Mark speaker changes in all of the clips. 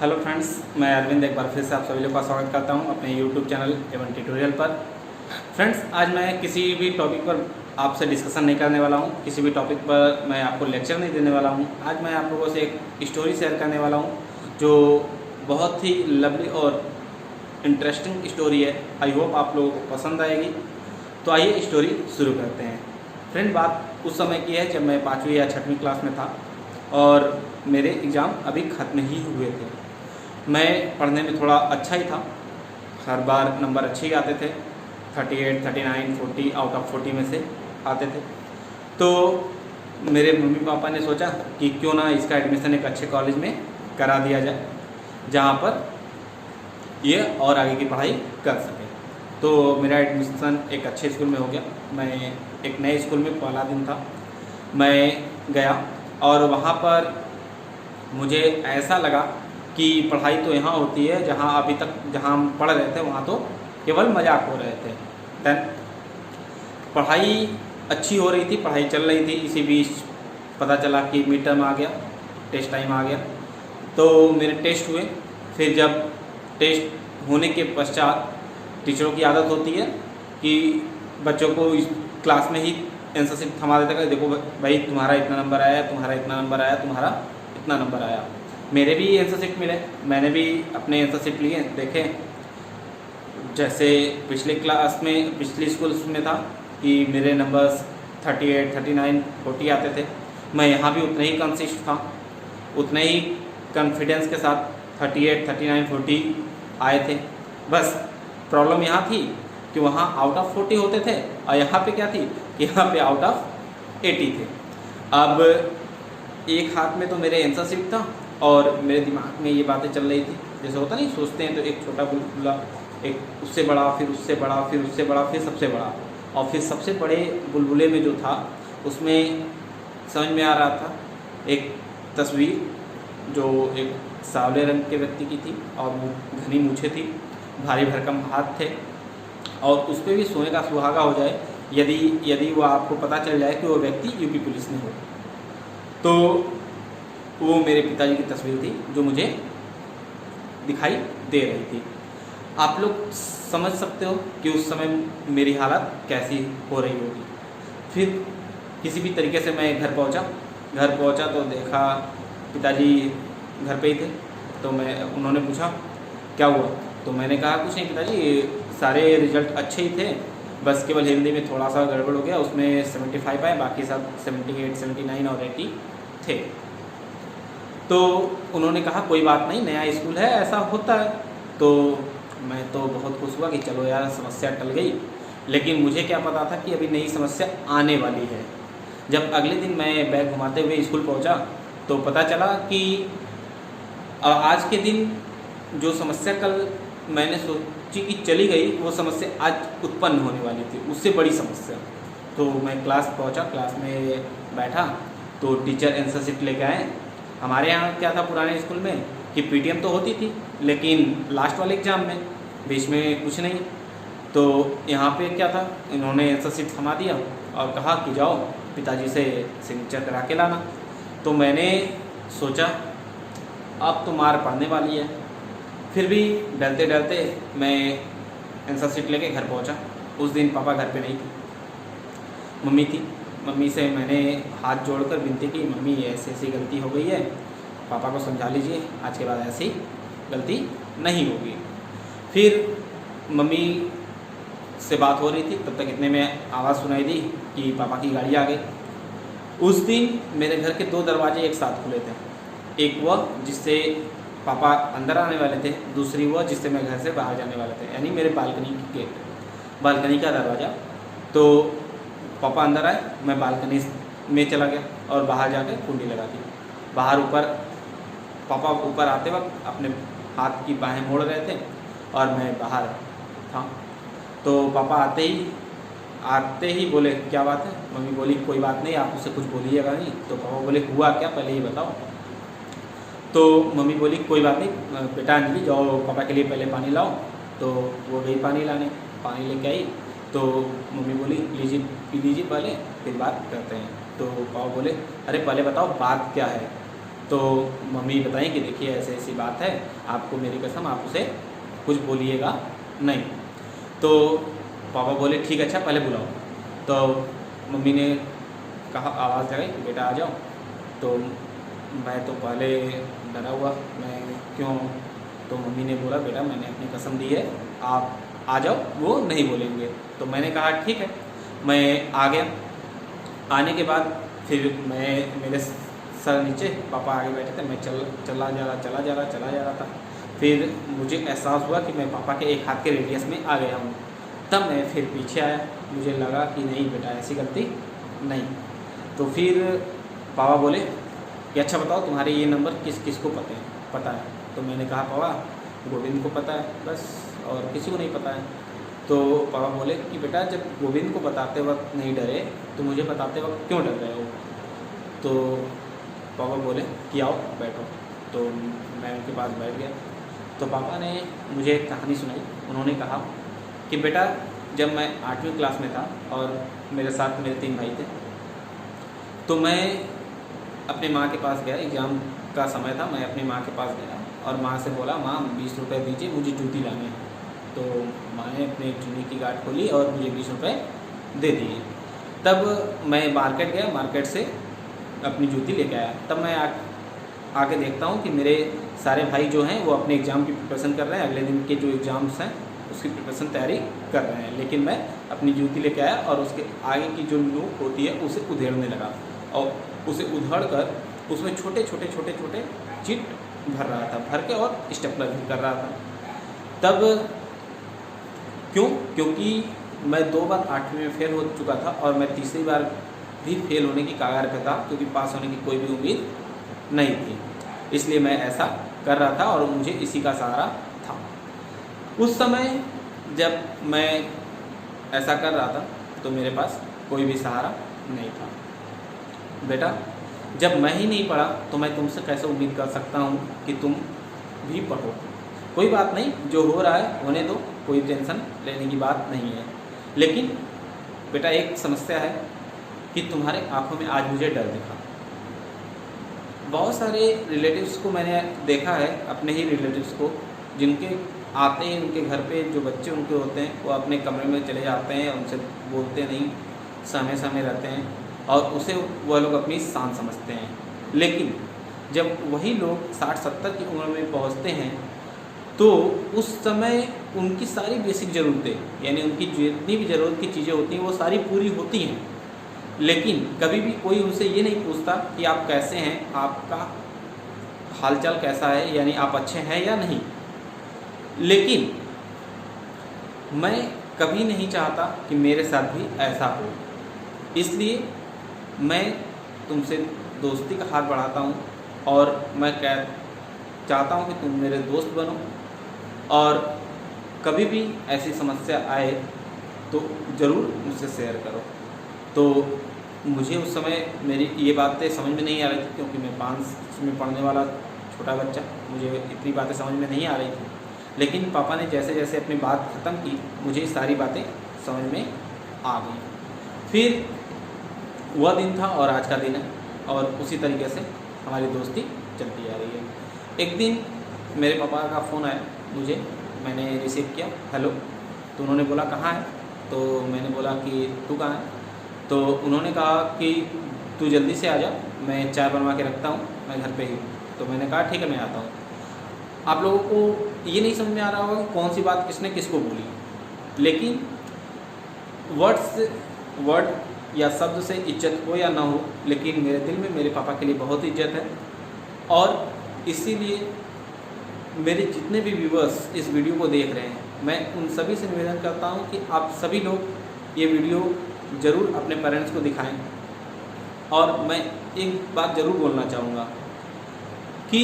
Speaker 1: Hello friends, मैं अरविंद एक बार फिर से आप सभी लोग का स्वागत करता हूं अपने यूट्यूब चैनल एवन ट्यूटोरियल पर। फ्रेंड्स, आज मैं किसी भी टॉपिक पर आपसे डिस्कशन नहीं करने वाला हूं, किसी भी टॉपिक पर मैं आपको लेक्चर नहीं देने वाला हूं। आज मैं आप लोगों से एक स्टोरी शेयर करने वाला हूं जो बहुत ही लवली और इंटरेस्टिंग स्टोरी है। आई होप आप लोगों को पसंद आएगी। तो आइए स्टोरी शुरू करते हैं। फ्रेंड, बात उस समय की है जब मैं 5वीं या 6वीं क्लास में था और मेरे एग्ज़ाम अभी ख़त्म ही हुए थे। मैं पढ़ने में थोड़ा अच्छा ही था, हर बार नंबर अच्छे ही आते थे, 38, 39, 40 आउट ऑफ 40 में से आते थे। तो मेरे मम्मी पापा ने सोचा कि क्यों ना इसका एडमिशन एक अच्छे कॉलेज में करा दिया जाए जहाँ पर ये और आगे की पढ़ाई कर सके। तो मेरा एडमिशन एक अच्छे स्कूल में हो गया। मैं एक नए स्कूल में पहला दिन था, मैं गया और वहाँ पर मुझे ऐसा लगा कि पढ़ाई तो यहाँ होती है जहाँ अभी तक जहाँ हम पढ़ रहे थे वहाँ तो केवल मजाक हो रहे थे। देन पढ़ाई अच्छी हो रही थी, पढ़ाई चल रही थी। इसी बीच पता चला कि मिड टर्म आ गया, टेस्ट टाइम आ गया। तो मेरे टेस्ट हुए। फिर जब टेस्ट होने के पश्चात टीचरों की आदत होती है कि बच्चों को इस क्लास में ही आंसर शीट थमा देता है, देखो भाई तुम्हारा इतना नंबर आया, तुम्हारा इतना नंबर आया, तुम्हारा इतना नंबर आया। मेरे भी आंसर शीट मिले, मैंने भी अपने आंसर शीट लिए, देखे। जैसे पिछले क्लास में पिछले स्कूल में था कि मेरे नंबर्स 38, 39, 40 आते थे। मैं यहाँ भी उतने ही कंसिस्ट था, उतने ही कॉन्फिडेंस के साथ 38, 39, 40 आए थे। बस प्रॉब्लम यहाँ थी कि वहाँ आउट ऑफ 40 होते थे और यहाँ पे क्या थी कि यहाँ पे आउट ऑफ 80 थे। अब एक हाथ में तो मेरे आंसर शीट था और मेरे दिमाग में ये बातें चल रही थी। जैसे होता नहीं, सोचते हैं तो एक छोटा बुलबुला, एक उससे बड़ा, फिर उससे बड़ा, फिर उससे बड़ा, फिर सबसे बड़ा, और फिर सबसे बड़े बुलबुले में जो था उसमें समझ में आ रहा था एक तस्वीर जो एक सांवले रंग के व्यक्ति की थी और घनी मूछें थी, भारी भरकम हाथ थे और उस पर भी सोने का सुहागा हो जाए यदि वो आपको पता चल जाए कि वो व्यक्ति यूपी पुलिस में हो। तो वो मेरे पिताजी की तस्वीर थी जो मुझे दिखाई दे रही थी। आप लोग समझ सकते हो कि उस समय मेरी हालत कैसी हो रही होगी। फिर किसी भी तरीके से मैं घर पहुंचा तो देखा पिताजी घर पे ही थे। तो उन्होंने पूछा क्या हुआ, तो मैंने कहा कुछ नहीं पिताजी, सारे रिजल्ट अच्छे ही थे, बस केवल हिंदी में थोड़ा सा गड़बड़ हो गया, उसमें 75 आए, बाकी सब 78, 79 और 80 थे। तो उन्होंने कहा कोई बात नहीं, नया स्कूल है, ऐसा होता है। तो मैं तो बहुत खुश हुआ कि चलो यार समस्या टल गई। लेकिन मुझे क्या पता था कि अभी नई समस्या आने वाली है। जब अगले दिन मैं बैग घुमाते हुए स्कूल पहुंचा तो पता चला कि आज के दिन जो समस्या कल मैंने सोची कि चली गई, वो समस्या आज उत्पन्न होने वाली थी, उससे बड़ी समस्या। तो मैं क्लास पहुंचा, क्लास में बैठा तो टीचर आंसर शीट लेके आए। हमारे यहाँ क्या था पुराने स्कूल में कि पीटीएम तो होती थी, लेकिन लास्ट वाले एग्ज़ाम में बीच में कुछ नहीं। तो यहाँ पे क्या था, इन्होंने आंसर शीट थमा दिया और कहा कि जाओ पिताजी से सिग्नेचर करा के लाना। तो मैंने सोचा अब तो मार पड़ने वाली है। फिर भी डरते डरते मैं आंसर शीट लेके घर पहुंचा। उस दिन पापा घर पे नहीं थे, मम्मी थी। मम्मी से मैंने हाथ जोड़कर विनती की, मम्मी ऐसी ऐसी गलती हो गई है, पापा को समझा लीजिए, आज के बाद ऐसी गलती नहीं होगी। फिर मम्मी से बात हो रही थी, तब तक इतने में आवाज़ सुनाई दी कि पापा की गाड़ी आ गई। उस दिन मेरे घर के 2 दरवाजे एक साथ खुले थे। एक वह जिससे पापा अंदर आने वाले थे, दूसरी वह जिससे मैं घर से बाहर जाने वाले थे, यानी मेरे बालकनी का दरवाज़ा। तो पापा अंदर आए, मैं बालकनी में चला गया और बाहर जाकर कुंडी लगा दी। बाहर ऊपर पापा ऊपर आते वक्त अपने हाथ की बाहें मोड़ रहे थे और मैं बाहर था। तो पापा आते ही बोले क्या बात है। मम्मी बोली कोई बात नहीं, आप उससे कुछ बोलिएगा नहीं। तो पापा बोले हुआ क्या, पहले ये बताओ। तो मम्मी बोली कोई बात नहीं बेटा, अंजलि जाओ पापा के लिए पहले पानी लाओ। तो वो गई पानी लाने, पानी लेके आई। तो मम्मी बोली लीजिए पी लीजिए पहले, फिर बात करते हैं। तो पापा बोले अरे पहले बताओ बात क्या है। तो मम्मी बताई कि देखिए ऐसे ऐसी बात है, आपको मेरी कसम आप उसे कुछ बोलिएगा नहीं। तो पापा बोले ठीक है, अच्छा पहले बुलाओ। तो मम्मी ने कहा, आवाज़ लगाई कि बेटा आ जाओ। तो मैं तो पहले डरा हुआ, मैं क्यों? तो मम्मी ने बोला बेटा मैंने अपनी कसम दी है, आप आ जाओ, वो नहीं बोलेंगे। तो मैंने कहा ठीक है, मैं आ गया। आने के बाद फिर मैं मेरे सर नीचे, पापा आगे बैठे थे, मैं चला जा रहा था। फिर मुझे एहसास हुआ कि मैं पापा के एक हाथ के रेडियस में आ गया हूँ। तब मैं फिर पीछे आया, मुझे लगा कि नहीं बेटा ऐसी गलती नहीं। तो फिर पापा बोले कि अच्छा बताओ तुम्हारे ये नंबर किस को पता है? तो मैंने कहा पापा गोविंद को पता है बस, और किसी को नहीं पता है। तो पापा बोले कि बेटा जब गोविंद को बताते वक्त नहीं डरे तो मुझे बताते वक्त क्यों डर रहे हो? तो पापा बोले कि आओ बैठो। तो मैं उनके पास बैठ गया। तो पापा ने मुझे एक कहानी सुनाई। उन्होंने कहा कि बेटा जब मैं 8वीं क्लास में था और मेरे साथ मेरे 3 भाई थे, तो मैं अपने माँ के पास गया, एग्ज़ाम का समय था, मैं अपनी माँ के पास गया और माँ से बोला माँ 20 रुपये दीजिए, मुझे जूती लानी है। तो माँ ने अपने चुन्नी की गांठ खोली और मुझे 20 रुपये दे दिए। तब मैं मार्केट गया, मार्केट से अपनी जूती लेके आया। तब मैं आके देखता हूँ कि मेरे सारे भाई जो हैं वो अपने एग्ज़ाम की प्रिपरेशन कर रहे हैं, अगले दिन के जो एग्ज़ाम्स हैं उसकी प्रिपरेशन तैयारी कर रहे हैं, लेकिन मैं अपनी जूती लेके आया और उसके आगे की जो नोक होती है उसे उधेड़ने लगा और उसे उधड़ कर उसमें छोटे छोटे चिट भर रहा था, भर के और स्टेपलर भी कर रहा था। तब क्योंकि मैं 2 बार 8वीं में फेल हो चुका था और मैं तीसरी बार भी फेल होने की कगार पे था, क्योंकि पास होने की कोई भी उम्मीद नहीं थी, इसलिए मैं ऐसा कर रहा था और मुझे इसी का सहारा था। उस समय जब मैं ऐसा कर रहा था तो मेरे पास कोई भी सहारा नहीं था। बेटा जब मैं ही नहीं पढ़ा तो मैं तुमसे कैसे उम्मीद कर सकता हूँ कि तुम भी पढ़ो? कोई बात नहीं, जो हो रहा है होने दो, कोई टेंशन लेने की बात नहीं है। लेकिन बेटा एक समस्या है कि तुम्हारे आंखों में आज मुझे डर दिखा। बहुत सारे रिलेटिव्स को मैंने देखा है, अपने ही रिलेटिव्स को, जिनके आते हैं उनके घर पे जो बच्चे उनके होते हैं वो अपने कमरे में चले जाते हैं, उनसे बोलते नहीं, सहमे रहते हैं और उसे वह लोग अपनी शान समझते हैं। लेकिन जब वही लोग 60-70 की उम्र में पहुंचते हैं तो उस समय उनकी सारी बेसिक ज़रूरतें, यानी उनकी जितनी भी ज़रूरत की चीज़ें होती हैं वो सारी पूरी होती हैं, लेकिन कभी भी कोई उनसे ये नहीं पूछता कि आप कैसे हैं, आपका हालचाल कैसा है, यानी आप अच्छे हैं या नहीं। लेकिन मैं कभी नहीं चाहता कि मेरे साथ भी ऐसा हो, इसलिए मैं तुमसे दोस्ती का हाथ बढ़ाता हूँ और मैं चाहता हूँ कि तुम मेरे दोस्त बनो और कभी भी ऐसी समस्या आए तो ज़रूर मुझसे शेयर करो। तो मुझे उस समय मेरी ये बातें समझ में नहीं आ रही थी, क्योंकि मैं 5 में पढ़ने वाला छोटा बच्चा, मुझे इतनी बातें समझ में नहीं आ रही थी। लेकिन पापा ने जैसे जैसे अपनी बात ख़त्म की मुझे सारी बातें समझ में आ गई। फिर वह दिन था और आज का दिन है और उसी तरीके से हमारी दोस्ती चलती आ रही है। एक दिन मेरे पापा का फ़ोन आया मुझे, मैंने रिसीव किया, हेलो। तो उन्होंने बोला कहाँ है? तो मैंने बोला कि तू कहाँ है? तो उन्होंने कहा कि तू जल्दी से आ जा, मैं चाय बनवा के रखता हूँ, मैं घर पे ही हूँ। तो मैंने कहा ठीक है मैं आता हूँ। आप लोगों को ये नहीं समझ में आ रहा होगा कि कौन सी बात किसने किसको बोली, लेकिन वर्ड या शब्द से इज्जत हो या ना हो, लेकिन मेरे दिल में मेरे पापा के लिए बहुत इज्जत है। और इसीलिए मेरे जितने भी व्यूअर्स इस वीडियो को देख रहे हैं, मैं उन सभी से निवेदन करता हूं कि आप सभी लोग ये वीडियो ज़रूर अपने पेरेंट्स को दिखाएं। और मैं एक बात ज़रूर बोलना चाहूँगा कि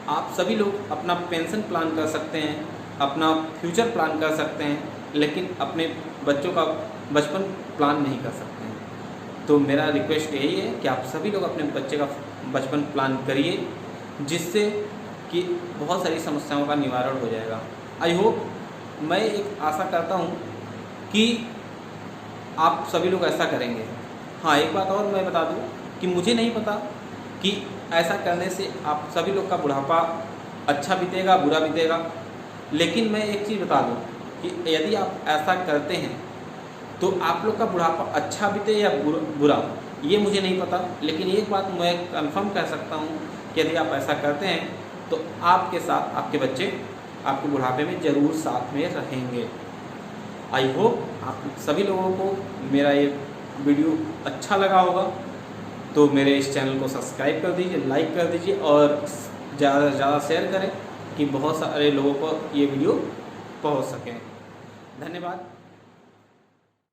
Speaker 1: आप सभी लोग अपना पेंशन प्लान कर सकते हैं, अपना फ्यूचर प्लान कर सकते हैं, लेकिन अपने बच्चों का बचपन प्लान नहीं कर सकते हैं। तो मेरा रिक्वेस्ट यही है कि आप सभी लोग अपने बच्चे का बचपन प्लान करिए, जिससे कि बहुत सारी समस्याओं का निवारण हो जाएगा। आई होप, मैं एक आशा करता हूँ कि आप सभी लोग ऐसा करेंगे। हाँ, एक बात और मैं बता दूँ कि मुझे नहीं पता कि ऐसा करने से आप सभी लोग का बुढ़ापा अच्छा बीतेगा, बुरा बीतेगा। लेकिन मैं एक चीज़ बता दूँ कि यदि आप ऐसा करते हैं तो आप लोग का बुढ़ापा अच्छा बीते या बुरा, ये मुझे नहीं पता। लेकिन एक बात मैं कंफर्म कह सकता हूँ कि यदि आप ऐसा करते हैं तो आपके साथ आपके बच्चे आपके बुढ़ापे में ज़रूर साथ में रहेंगे। आई होप आप सभी लोगों को मेरा ये वीडियो अच्छा लगा होगा, तो मेरे इस चैनल को सब्सक्राइब कर दीजिए, लाइक कर दीजिए और ज़्यादा से ज़्यादा शेयर करें कि बहुत सारे लोगों को ये वीडियो पहुंच सके। धन्यवाद।